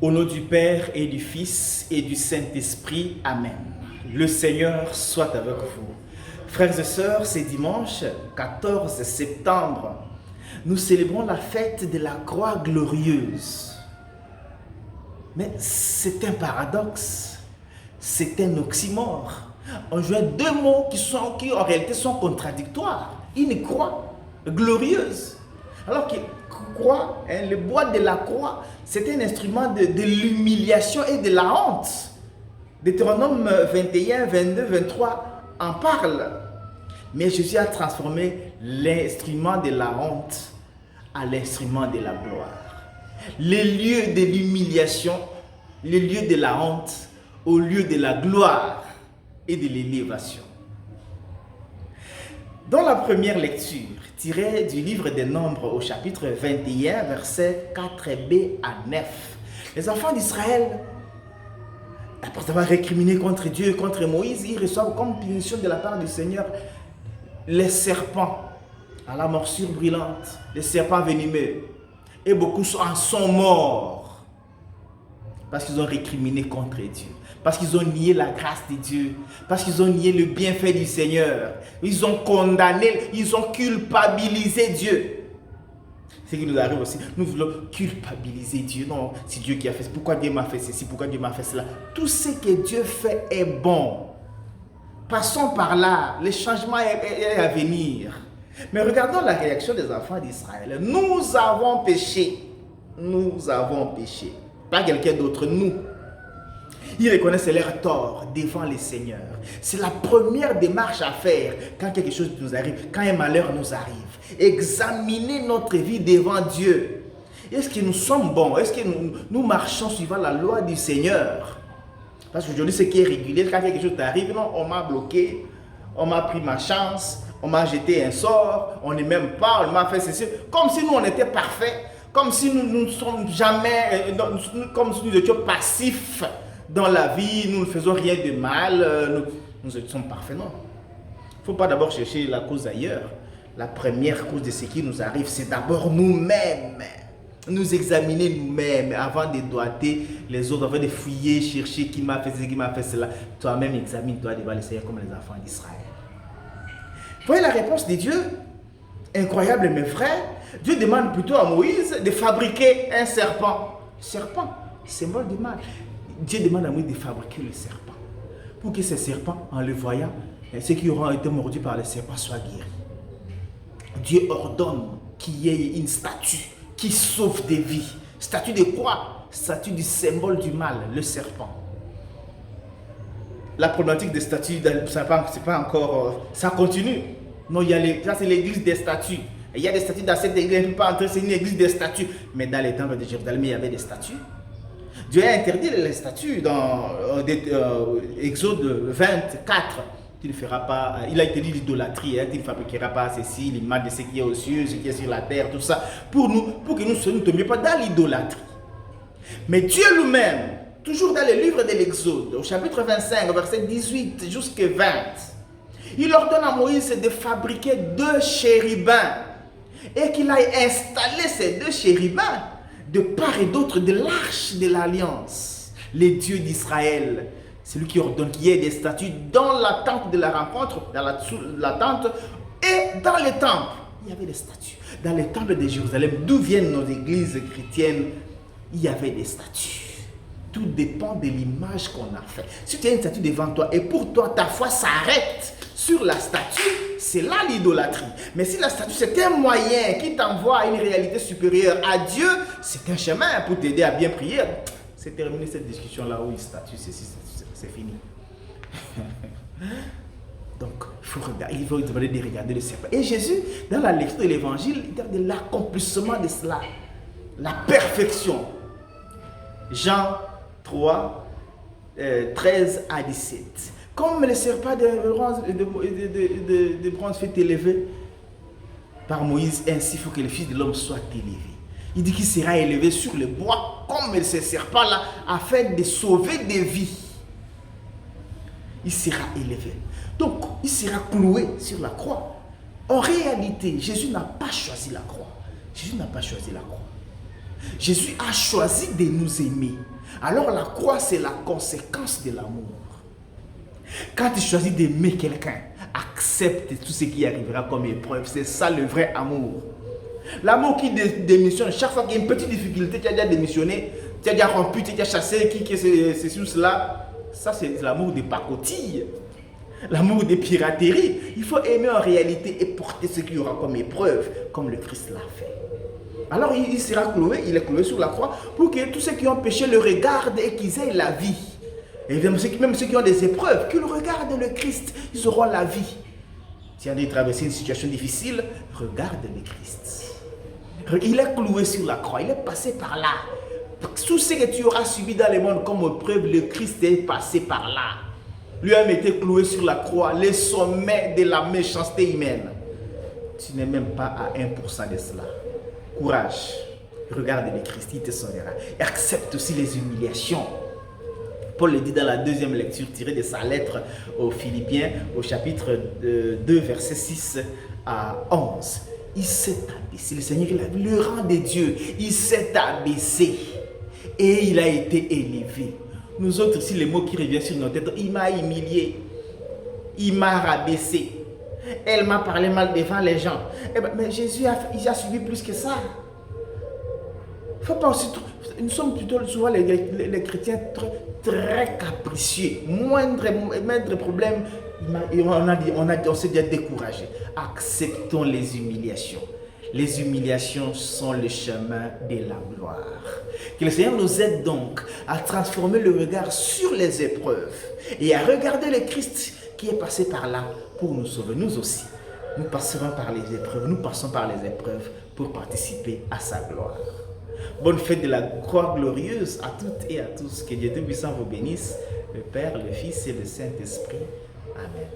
Au nom du Père et du Fils et du Saint-Esprit, Amen. Le Seigneur soit avec vous. Frères et sœurs, c'est dimanche 14 septembre. Nous célébrons la fête de la croix glorieuse. Mais c'est un paradoxe, c'est un oxymore. On joint deux mots qui en réalité sont contradictoires. Une croix glorieuse. Alors que croix, le bois de la croix, c'est un instrument de l'humiliation et de la honte. Deutéronome 21, 22, 23 en parle. Mais Jésus a transformé l'instrument de la honte à l'instrument de la gloire. Les lieux de l'humiliation, les lieux de la honte, au lieu de la gloire et de l'élévation. Dans la première lecture, tirée du livre des Nombres au chapitre 21, versets 4b à 9, les enfants d'Israël, après avoir récriminé contre Dieu et contre Moïse, ils reçoivent comme punition de la part du Seigneur les serpents à la morsure brûlante, les serpents venimeux. Et beaucoup en sont morts parce qu'ils ont récriminé contre Dieu. Parce qu'ils ont nié la grâce de Dieu, parce qu'ils ont nié le bienfait du Seigneur. Ils ont condamné, ils ont culpabilisé Dieu. C'est ce qui nous arrive aussi. Nous voulons culpabiliser Dieu. Non, c'est Dieu qui a fait. Pourquoi Dieu m'a fait ceci? Pourquoi Dieu m'a fait cela? Tout ce que Dieu fait est bon. Passons par là. Le changement est à venir. Mais regardons la réaction des enfants d'Israël. Nous avons péché. Nous avons péché. Pas quelqu'un d'autre, nous. Ils reconnaissent leur tort devant le Seigneur. C'est la première démarche à faire quand quelque chose nous arrive, quand un malheur nous arrive. Examiner notre vie devant Dieu. Est-ce que nous sommes bons? Est-ce que nous marchons suivant la loi du Seigneur? Parce qu'aujourd'hui, ce qui est régulier, quand quelque chose t'arrive, non, on m'a bloqué, on m'a pris ma chance, on m'a jeté un sort, on n'est même pas, on m'a fait ceci. Comme si nous, on était parfaits, comme si nous ne sommes jamais, comme si nous étions passifs. Dans la vie, nous ne faisons rien de mal, nous sommes parfaits, non. Il ne faut pas d'abord chercher la cause ailleurs. La première cause de ce qui nous arrive, c'est d'abord nous-mêmes. Nous examiner nous-mêmes avant de doiter les autres, avant de fouiller, chercher qui m'a fait ceci, qui m'a fait cela. Toi-même examine-toi devant le Seigneur comme les enfants d'Israël. Vous voyez la réponse de Dieu? Incroyable mais vrai. Dieu demande plutôt à Moïse de fabriquer un serpent. Serpent, symbole du mal. Dieu demande à Moïse de fabriquer le serpent. Pour que ces serpents, en le voyant, ceux qui auront été mordus par les serpents soient guéris. Dieu ordonne qu'il y ait une statue qui sauve des vies. Statue de quoi? Statue du symbole du mal, le serpent. La problématique des statues, c'est pas encore... ça continue. Non, ça c'est l'église des statues. Il y a des statues dans cette église, on ne peut pas entrer, c'est une église des statues. Mais dans les temples de Jérusalem, il y avait des statues. Dieu a interdit les statues dans Exode 24. Tu ne feras pas, il a interdit l'idolâtrie, tu ne fabriqueras pas ceci, l'image de ce qui est aux cieux, ce qui est sur la terre, tout ça, pour que nous ne tombions pas dans l'idolâtrie. Mais Dieu lui-même, toujours dans le livre de l'Exode, au chapitre 25, verset 18 jusqu'à 20, il ordonne à Moïse de fabriquer 2 chérubins et qu'il aille installer ces 2 chérubins de part et d'autre de l'arche de l'alliance. Les dieux d'Israël, c'est lui qui ordonne qu'il y ait des statues dans la tente de la rencontre, dans la tente et dans les temples. Il y avait des statues. Dans les temples de Jérusalem, d'où viennent nos églises chrétiennes, il y avait des statues. Tout dépend de l'image qu'on a fait. Si tu as une statue devant toi et pour toi, ta foi s'arrête sur la statue, c'est là l'idolâtrie. Mais si la statue, c'est un moyen qui t'envoie à une réalité supérieure à Dieu, c'est un chemin pour t'aider à bien prier. C'est terminé cette discussion-là où il statue, c'est fini. Donc, il faut demander de regarder le serpent. Et Jésus, dans la lecture de l'évangile, il parle de l'accomplissement de cela, la perfection. Jean 3, 13 à 17. Comme le serpent de bronze fut élevé par Moïse, ainsi il faut que le Fils de l'homme soit élevé. Il dit qu'il sera élevé sur le bois comme ce serpent-là, afin de sauver des vies. Il sera élevé. Donc, il sera cloué sur la croix. En réalité, Jésus n'a pas choisi la croix. Jésus n'a pas choisi la croix. Jésus a choisi de nous aimer. Alors la croix, c'est la conséquence de l'amour. Quand tu choisis d'aimer quelqu'un, accepte tout ce qui arrivera comme épreuve. C'est ça le vrai amour. L'amour qui démissionne, chaque fois qu'il y a une petite difficulté, tu as déjà démissionné, tu as déjà rompu, tu as déjà chassé, qui c'est sur cela. Ça, c'est l'amour des pacotilles. L'amour des pirateries. Il faut aimer en réalité et porter ce qu'il y aura comme épreuve, comme le Christ l'a fait. Alors il sera cloué, il est cloué sur la croix pour que tous ceux qui ont péché le regardent et qu'ils aient la vie. Et même ceux qui ont des épreuves, qu'ils regardent le Christ, ils auront la vie. Si on a traversé une situation difficile, regarde le Christ. Il est cloué sur la croix, il est passé par là. Tout ce que tu auras subi dans le monde comme épreuve, le Christ est passé par là. Lui-même était cloué sur la croix, le sommet de la méchanceté humaine. Tu n'es même pas à 1% de cela. Courage, regarde le Christ, il te sauvera. Et accepte aussi les humiliations. Paul le dit dans la deuxième lecture tirée de sa lettre aux Philippiens, au chapitre 2, versets 6 à 11. Il s'est abaissé, le Seigneur, il a vu le rang de Dieu, il s'est abaissé et il a été élevé. Nous autres aussi, les mots qui reviennent sur nos têtes, il m'a humilié, il m'a rabaissé, elle m'a parlé mal devant les gens. Eh ben, mais Jésus a subi plus que ça. Faut pas aussi, nous sommes plutôt souvent les chrétiens très capricieux. Moindre problème, on s'est déjà découragé. Acceptons les humiliations. Les humiliations sont le chemin de la gloire. Que le Seigneur nous aide donc à transformer le regard sur les épreuves et à regarder le Christ qui est passé par là pour nous sauver. Nous aussi, nous passerons par les épreuves, nous passons par les épreuves pour participer à sa gloire. Bonne fête de la croix glorieuse à toutes et à tous. Que Dieu Tout-Puissant vous bénisse, le Père, le Fils et le Saint-Esprit. Amen.